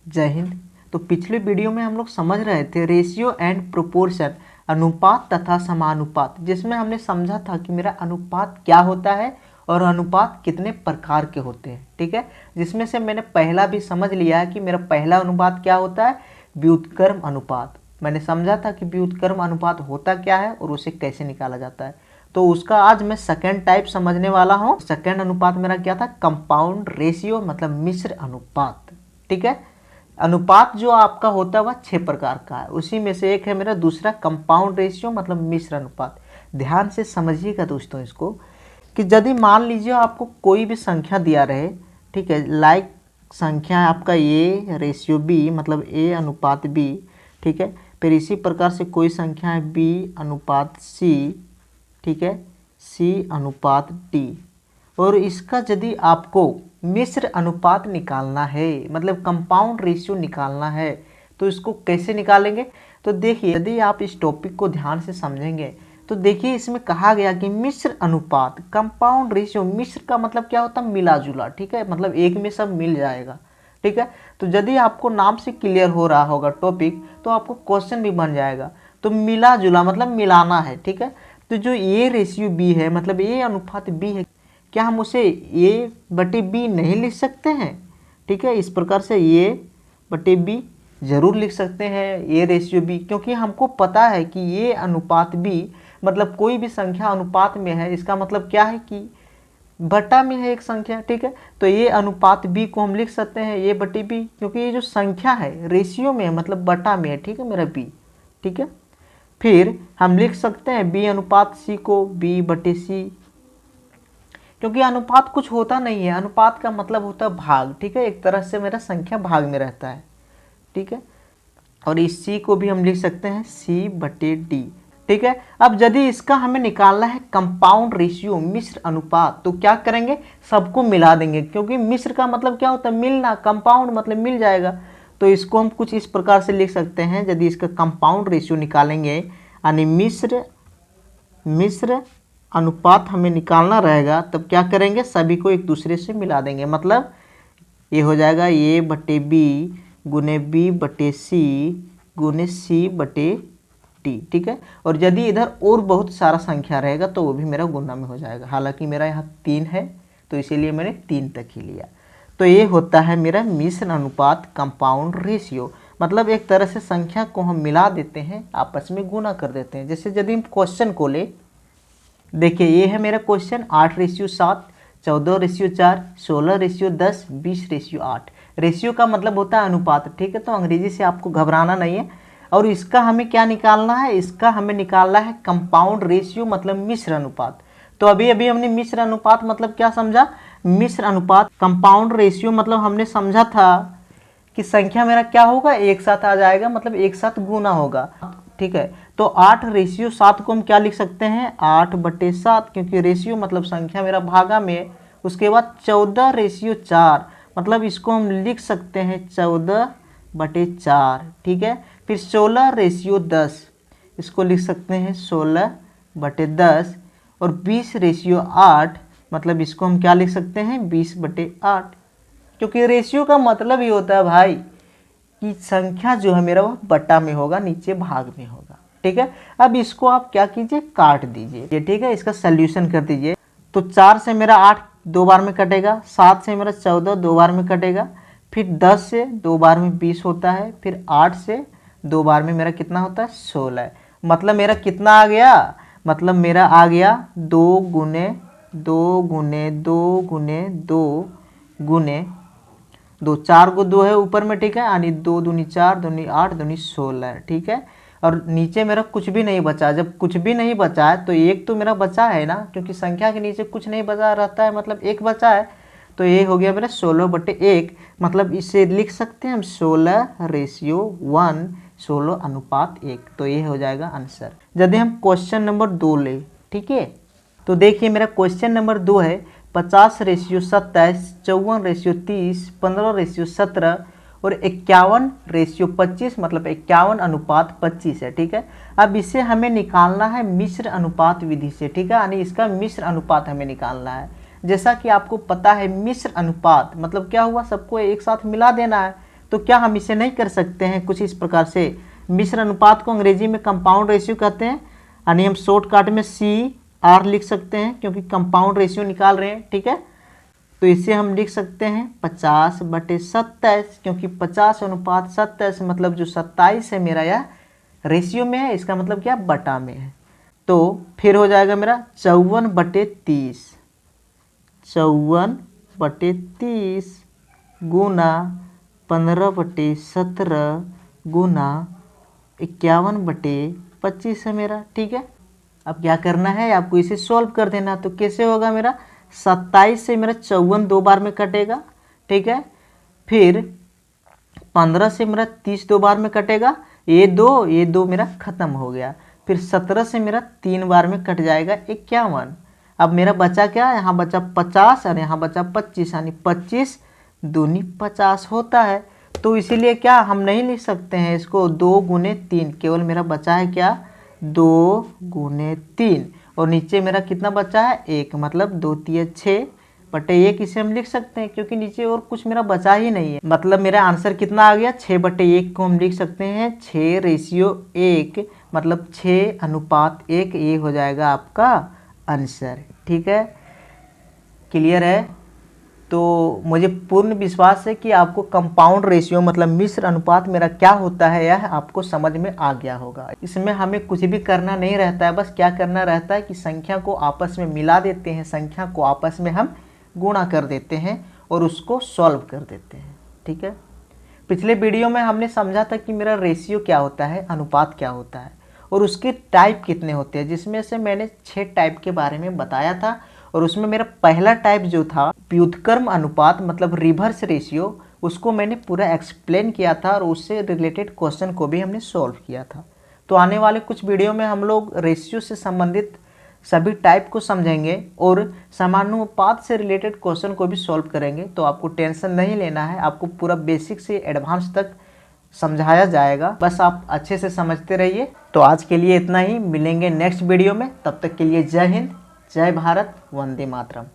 जय हिंद। तो पिछले वीडियो में हम लोग समझ रहे थे रेशियो एंड प्रोपोर्शन, अनुपात तथा समानुपात, जिसमें हमने समझा था कि मेरा अनुपात क्या होता है और अनुपात कितने प्रकार के होते हैं। ठीक है, जिसमें से मैंने पहला भी समझ लिया है कि मेरा पहला अनुपात क्या होता है, व्युत्क्रम अनुपात। मैंने समझा था कि व्युत्क्रम अनुपात होता क्या है और उसे कैसे निकाला जाता है। तो उसका आज मैं सेकेंड टाइप समझने वाला हूँ। सेकेंड अनुपात मेरा क्या था, कंपाउंड रेशियो, मतलब मिश्र अनुपात। ठीक है, अनुपात जो आपका होता है वह 6 प्रकार का है, उसी में से एक है मेरा दूसरा कंपाउंड रेशियो, मतलब मिश्र अनुपात। ध्यान से समझिएगा दोस्तों इसको, कि यदि मान लीजिए आपको कोई भी संख्या दिया रहे, ठीक है, लाइक संख्या है आपका ए रेशियो बी, मतलब ए अनुपात बी। ठीक है, फिर इसी प्रकार से कोई संख्या है बी अनुपात सी, ठीक है, सी अनुपात डी, और इसका यदि आपको मिश्र अनुपात निकालना है, मतलब कंपाउंड रेशियो निकालना है, तो इसको कैसे निकालेंगे। तो देखिए, यदि आप इस टॉपिक को ध्यान से समझेंगे तो देखिए इसमें कहा गया कि मिश्र अनुपात, कंपाउंड रेशियो, मिश्र का मतलब क्या होता है, मिला जुला। ठीक है, मतलब एक में सब मिल जाएगा। ठीक है, तो यदि आपको नाम से क्लियर हो रहा होगा टॉपिक, तो आपको क्वेश्चन भी बन जाएगा। तो मिला जुला मतलब मिलाना है। ठीक है, तो जो ए रेशियो बी है, मतलब ए अनुपात बी है, क्या हम उसे ए बटे बी नहीं लिख सकते हैं। ठीक है, इस प्रकार से ए बटे बी जरूर लिख सकते हैं, ए रेशियो बी, क्योंकि हमको पता है कि ए अनुपात बी, मतलब कोई भी संख्या अनुपात में है, इसका मतलब क्या है कि बटा में है एक संख्या। ठीक है, तो ये अनुपात बी को हम लिख सकते हैं ए बटे बी, क्योंकि ये जो संख्या है रेशियो में है, मतलब बटा में है। ठीक है, मेरा बी। ठीक है, फिर हम लिख सकते हैं बी अनुपात सी को बी बटे सी, क्योंकि अनुपात कुछ होता नहीं है, अनुपात का मतलब होता है भाग। ठीक है, एक तरह से मेरा संख्या भाग में रहता है। ठीक है, और इस सी को भी हम लिख सकते हैं सी बटे डी। ठीक है, अब यदि इसका हमें निकालना है कंपाउंड रेशियो, मिश्र अनुपात, तो क्या करेंगे, सबको मिला देंगे, क्योंकि मिश्र का मतलब क्या होता है, मिलना, कंपाउंड मतलब मिल जाएगा। तो इसको हम कुछ इस प्रकार से लिख सकते हैं, यदि इसका कंपाउंड रेशियो निकालेंगे, यानी मिश्र अनुपात हमें निकालना रहेगा, तब क्या करेंगे, सभी को एक दूसरे से मिला देंगे। मतलब ये हो जाएगा ए बटे बी गुने बी बटे सी गुने सी बटे डी। ठीक है, और यदि इधर और बहुत सारा संख्या रहेगा तो वो भी मेरा गुना में हो जाएगा। हालांकि मेरा यहाँ 3 है, तो इसीलिए मैंने 3 तक ही लिया। तो ये होता है मेरा मिश्र अनुपात, कंपाउंड रेशियो, मतलब एक तरह से संख्या को हम मिला देते हैं, आपस में गुना कर देते हैं। जैसे यदि हम क्वेश्चन को ले, देखिए ये है मेरा क्वेश्चन 8:7, 14:4, 16:10, 20:8। रेशियो का मतलब होता है अनुपात। ठीक है, तो अंग्रेजी से आपको घबराना नहीं है। और इसका हमें क्या निकालना है, इसका हमें निकालना है कंपाउंड रेशियो, मतलब मिश्र अनुपात। तो अभी अभी हमने मिश्र अनुपात मतलब क्या समझा, मिश्र अनुपात कंपाउंड रेशियो मतलब हमने समझा था कि संख्या मेरा क्या होगा, एक साथ आ जाएगा, मतलब एक साथ गुना होगा। ठीक है, तो 8:7 को हम क्या लिख सकते हैं, 8/7, क्योंकि रेशियो मतलब संख्या मेरा भागा में। उसके बाद 14:4, मतलब इसको हम लिख सकते हैं 14/4। ठीक है, फिर 16:10, इसको लिख सकते हैं 16/10, और 20:8, मतलब इसको हम क्या लिख सकते हैं, 20/8, क्योंकि रेशियो का मतलब ही होता है भाई कि संख्या जो है मेरा वह बटा में होगा, नीचे भाग में होगा। ठीक है, अब इसको आप क्या कीजिए, काट दीजिए। ठीक है, इसका सल्यूशन कर दीजिए। तो 4 से मेरा 8 2 बार में कटेगा, 7 से मेरा 14 2 बार में कटेगा, फिर 10 से 2 बार में 20 होता है, फिर 8 से 2 बार में मेरा कितना होता है, 16। मतलब मेरा कितना आ गया, मतलब मेरा आ गया 2 गुने 2 गुने 2 गुने 2 गुने 2, 4 को 2 है ऊपर में। ठीक है, यानी 2 दूनी 4, दूनी 8, दूनी 16। ठीक है, और नीचे मेरा कुछ भी नहीं बचा। जब कुछ भी नहीं बचा है तो एक तो मेरा बचा है ना, क्योंकि संख्या के नीचे कुछ नहीं बचा रहता है, मतलब एक बचा है। तो ये हो गया मेरा 16/1, मतलब इसे लिख सकते हैं हम 16:1, 16:1। तो ये हो जाएगा आंसर। यदि हम क्वेश्चन नंबर 2 ले, ठीक है, तो देखिए मेरा क्वेश्चन नंबर 2 है 50:27, 54:30, 15:17 और 51:25, मतलब 51:25 है। ठीक है, अब इसे हमें निकालना है मिश्र अनुपात विधि से। ठीक है, यानी इसका मिश्र अनुपात हमें निकालना है। जैसा कि आपको पता है मिश्र अनुपात मतलब क्या हुआ, सबको एक साथ मिला देना है। तो क्या हम इसे नहीं कर सकते हैं कुछ इस प्रकार से? मिश्र अनुपात को अंग्रेजी में कंपाउंड रेशियो कहते हैं, यानी हम शॉर्टकट में CR लिख सकते हैं क्योंकि कंपाउंड रेशियो निकाल रहे हैं, ठीक है। तो इसे हम लिख सकते हैं 50/27, क्योंकि 50:27 मतलब जो 27 है मेरा यह रेशियो में है, इसका मतलब क्या, बटा में है। तो फिर हो जाएगा मेरा 54/30, 54/30 गुना 15/17 गुना 51/25 है मेरा, ठीक है। अब क्या करना है, आपको इसे सॉल्व कर देना। तो कैसे होगा मेरा, 27 से मेरा 54 2 बार में कटेगा, ठीक है। फिर 15 से मेरा 30 2 बार में कटेगा, ये दो मेरा खत्म हो गया। फिर 17 से मेरा 3 बार में कट जाएगा 51। अब मेरा बचा क्या, यहाँ बचा 50 और यहाँ बचा 25, यानी 25 दूनी 50 होता है। तो इसीलिए क्या हम नहीं लिख सकते हैं इसको 2 गुने 3, केवल मेरा बचा है क्या, 2 गुने 3, और नीचे मेरा कितना बचा है, 1, मतलब 2 3 6/1 इसे हम लिख सकते हैं, क्योंकि नीचे और कुछ मेरा बचा ही नहीं है। मतलब मेरा आंसर कितना आ गया, 6/1 को हम लिख सकते हैं 6:1, मतलब 6:1, ये हो जाएगा आपका आंसर, ठीक है। क्लियर है? तो मुझे पूर्ण विश्वास है कि आपको कंपाउंड रेशियो मतलब मिश्र अनुपात मेरा क्या होता है यह आपको समझ में आ गया होगा। इसमें हमें कुछ भी करना नहीं रहता है, बस क्या करना रहता है कि संख्या को आपस में मिला देते हैं, संख्या को आपस में हम गुणा कर देते हैं और उसको सॉल्व कर देते हैं, ठीक है। पिछले वीडियो में हमने समझा था कि मेरा रेशियो क्या होता है, अनुपात क्या होता है और उसके टाइप कितने होते हैं, जिसमें से मैंने 6 टाइप के बारे में बताया था। और उसमें मेरा पहला टाइप जो था व्युत्क्रम अनुपात मतलब रिवर्स रेशियो, उसको मैंने पूरा एक्सप्लेन किया था और उससे रिलेटेड क्वेश्चन को भी हमने सॉल्व किया था। तो आने वाले कुछ वीडियो में हम लोग रेशियो से संबंधित सभी टाइप को समझेंगे और समानुपात से रिलेटेड क्वेश्चन को भी सॉल्व करेंगे। तो आपको टेंशन नहीं लेना है, आपको पूरा बेसिक से एडवांस तक समझाया जाएगा, बस आप अच्छे से समझते रहिए। तो आज के लिए इतना ही, मिलेंगे नेक्स्ट वीडियो में, तब तक के लिए जय हिंद, जय भारत, वंदे मातरम।